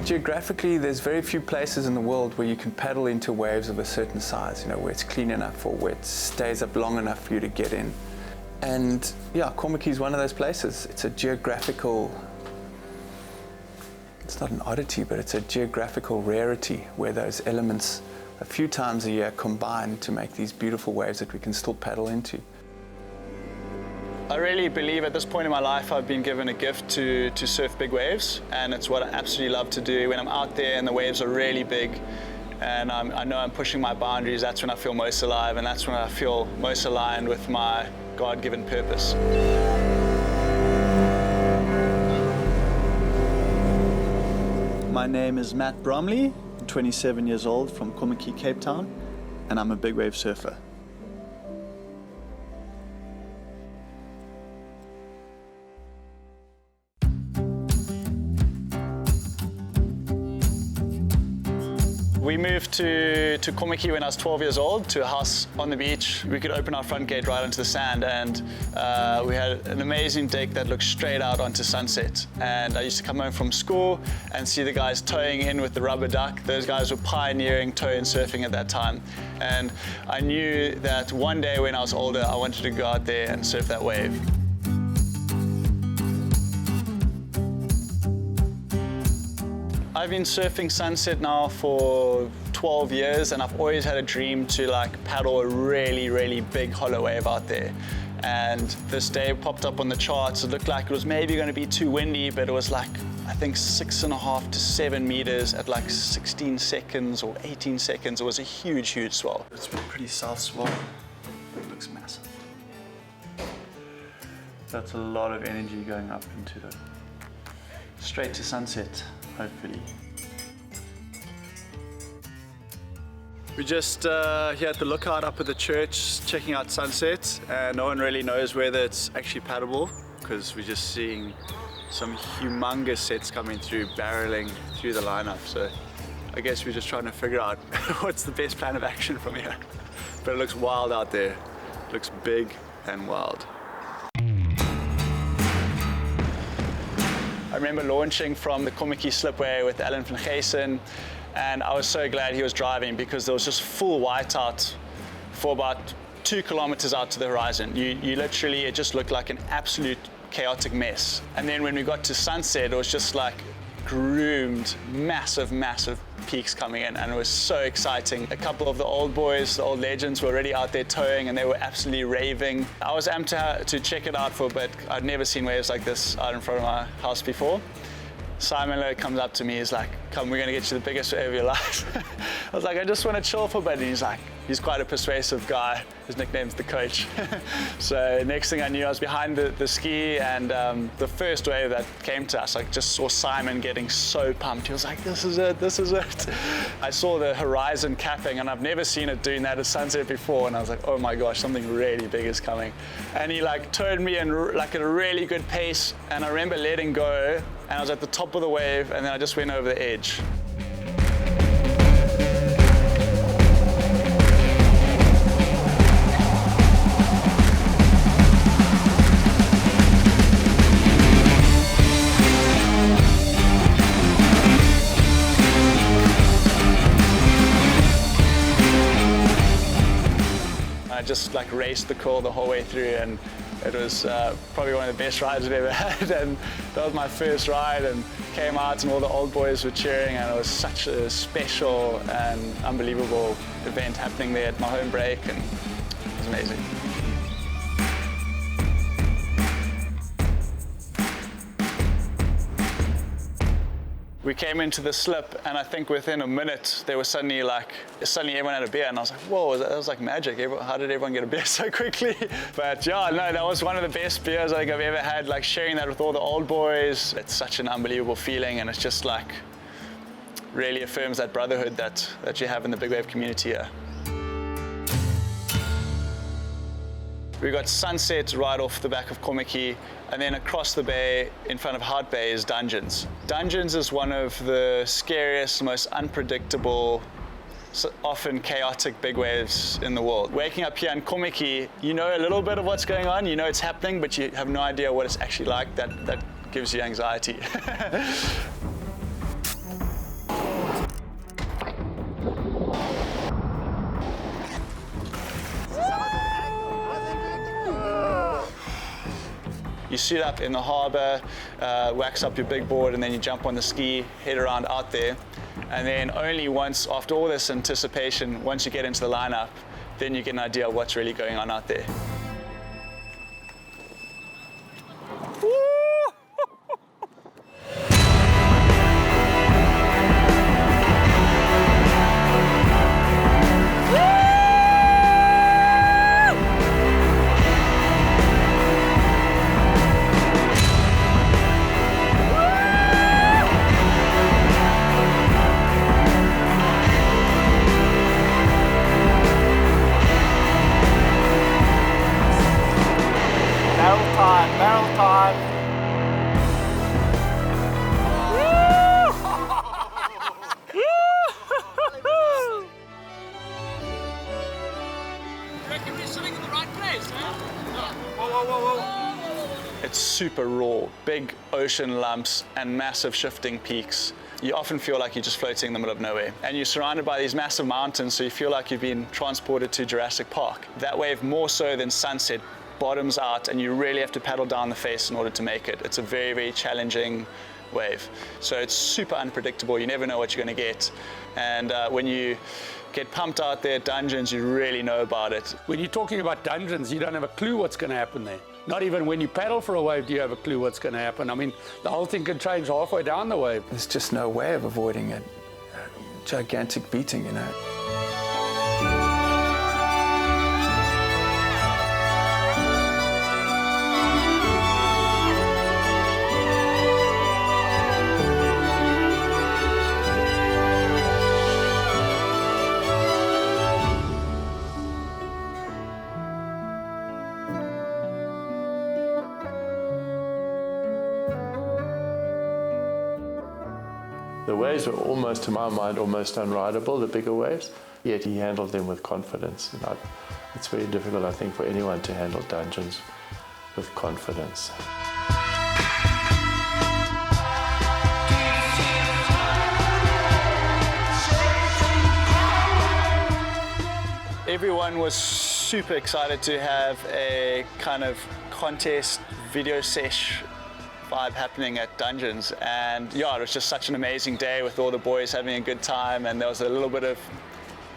geographically, there's very few places in the world where you can paddle into waves of a certain size, where it's clean enough or where it stays up long enough for you to get in. And yeah, Cormac is one of those places. It's a geographical, it's not an oddity, but it's a geographical rarity where those elements a few times a year combine to make these beautiful waves that we can still paddle into. I really believe at this point in my life I've been given a gift to surf big waves, and it's what I absolutely love to do. When I'm out there and the waves are really big and I know I'm pushing my boundaries, that's when I feel most alive, and that's when I feel most aligned with my God-given purpose. My name is Matt Bromley, I'm 27 years old from Kommetjie, Cape Town, and I'm a big wave surfer. We moved to Kommetjie when I was 12 years old, to a house on the beach. We could open our front gate right onto the sand, and we had an amazing deck that looked straight out onto sunset. And I used to come home from school and see the guys towing in with the rubber duck. Those guys were pioneering tow-in surfing at that time. And I knew that one day when I was older, I wanted to go out there and surf that wave. I've been surfing sunset now for 12 years, and I've always had a dream to paddle a really, really big hollow wave out there. And this day popped up on the charts. It looked like it was maybe going to be too windy, but it was I think 6.5 to 7 meters at 16 seconds or 18 seconds. It was a huge, huge swell. It's pretty south swell. It looks massive. That's a lot of energy going up into the straight to sunset. Hopefully. We're just here at the lookout up at the church, checking out sunsets, and no one really knows whether it's actually paddleable because we're just seeing some humongous sets coming through, barreling through the lineup. So I guess we're just trying to figure out what's the best plan of action from here. But it looks wild out there. It looks big and wild. I remember launching from the Kommetjie slipway with Alan van Geysen, and I was so glad he was driving because there was just full whiteout for about 2 kilometers out to the horizon. You literally, it just looked like an absolute chaotic mess. And then when we got to sunset, it was just groomed, massive, massive peaks coming in, and it was so exciting. A couple of the old boys, the old legends, were already out there towing, and they were absolutely raving. I was amped to check it out for a bit. I'd never seen waves like this out in front of my house before. Simon Lowe comes up to me, he's like, "Come, we're gonna get you the biggest wave of your life." I was like, "I just want to chill for a bit." And he's quite a persuasive guy. His nickname's the coach. So next thing I knew, I was behind the ski, and the first wave that came to us, I just saw Simon getting so pumped. He was like, "This is it, this is it." I saw the horizon capping, and I've never seen it doing that at sunset before, and I was like, "Oh my gosh, something really big is coming." And he towed me in at a really good pace, and I remember letting go, and I was at the top of the wave, and then I just went over the edge. I just raced the call the whole way through, and it was probably one of the best rides I've ever had. And that was my first ride, and came out and all the old boys were cheering, and it was such a special and unbelievable event happening there at my home break, and it was amazing. We came into the slip, and I think within a minute, there was suddenly everyone had a beer, and I was like, whoa, that was like magic. How did everyone get a beer so quickly? But yeah, no, that was one of the best beers I think I've ever had, sharing that with all the old boys. It's such an unbelievable feeling, and it's just really affirms that brotherhood that you have in the big wave community here. We got sunset right off the back of Kommetjie, and then across the bay in front of Hout Bay is Dungeons. Dungeons is one of the scariest, most unpredictable, often chaotic big waves in the world. Waking up here in Kommetjie, you know a little bit of what's going on, you know it's happening, but you have no idea what it's actually like. That gives you anxiety. You suit up in the harbour, wax up your big board, and then you jump on the ski, head around out there. And then only once, after all this anticipation, once you get into the lineup, then you get an idea of what's really going on out there. Barrel time. Reckon we're sitting in the right place, huh? It's super raw, big ocean lumps and massive shifting peaks. You often feel like you're just floating in the middle of nowhere. And you're surrounded by these massive mountains, so you feel like you've been transported to Jurassic Park. That wave, more so than Sunset, bottoms out, and you really have to paddle down the face in order to make it. It's a very, very challenging wave. So it's super unpredictable. You never know what you're going to get. And when you get pumped out there at Dungeons, you really know about it. When you're talking about Dungeons, you don't have a clue what's going to happen there. Not even when you paddle for a wave do you have a clue what's going to happen. I mean, the whole thing can change halfway down the wave. There's just no way of avoiding a gigantic beating, you know. The waves were almost, to my mind, almost unrideable, the bigger waves, yet he handled them with confidence. And it's very difficult, I think, for anyone to handle Dungeons with confidence. Everyone was super excited to have a kind of contest video sesh vibe happening at Dungeons, and yeah, it was just such an amazing day with all the boys having a good time, and there was a little bit of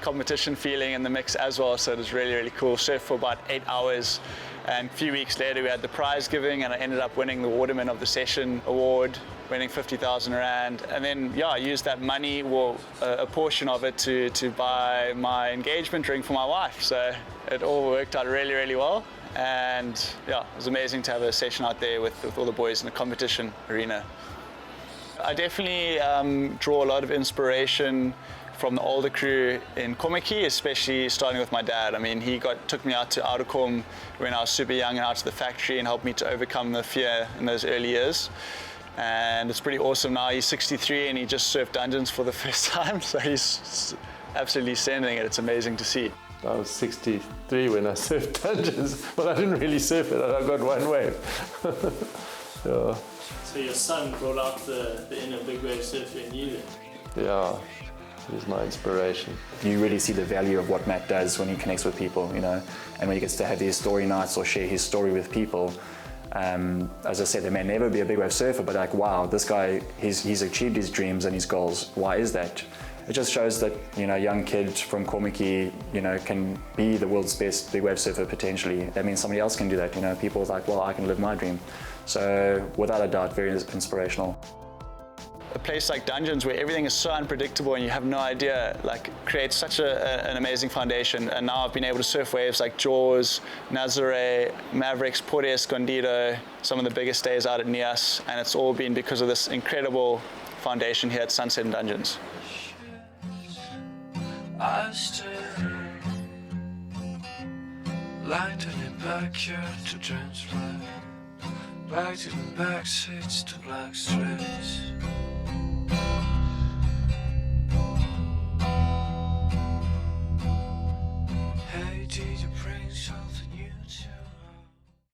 competition feeling in the mix as well, so it was really, really cool. Surfed for about 8 hours, and a few weeks later we had the prize giving, and I ended up winning the Waterman of the Session award, winning 50,000 Rand, and then yeah, I used that money, well, a portion of it to buy my engagement ring for my wife, so it all worked out really, really well. And yeah, it was amazing to have a session out there with all the boys in the competition arena. I definitely draw a lot of inspiration from the older crew in Komiki, especially starting with my dad. I mean, he took me out to Oudtshoorn when I was super young and out to the factory and helped me to overcome the fear in those early years. And it's pretty awesome now. He's 63 and he just surfed Dungeons for the first time, so he's absolutely sending it. It's amazing to see. I was 63 when I surfed Dungeons, but I didn't really surf it, I got one wave. Yeah. So your son brought out the inner big wave surfer in you then? Yeah, he's my inspiration. You really see the value of what Matt does when he connects with people, you know, and when he gets to have these story nights or share his story with people. As I said, they may never be a big wave surfer, but like, wow, this guy, he's achieved his dreams and his goals. Why is that? It just shows that, you know, a young kid from Komiki, you know, can be the world's best big wave surfer potentially. That means somebody else can do that, you know. People are like, well, I can live my dream. So without a doubt, very inspirational. A place like Dungeons where everything is so unpredictable and you have no idea, like, creates such an amazing foundation. And now I've been able to surf waves like Jaws, Nazare, Mavericks, Port Escondido, some of the biggest days out at Nias, and it's all been because of this incredible foundation here at Sunset and Dungeons. I stay lined in the backyard to transfer back to the back seats to black streets.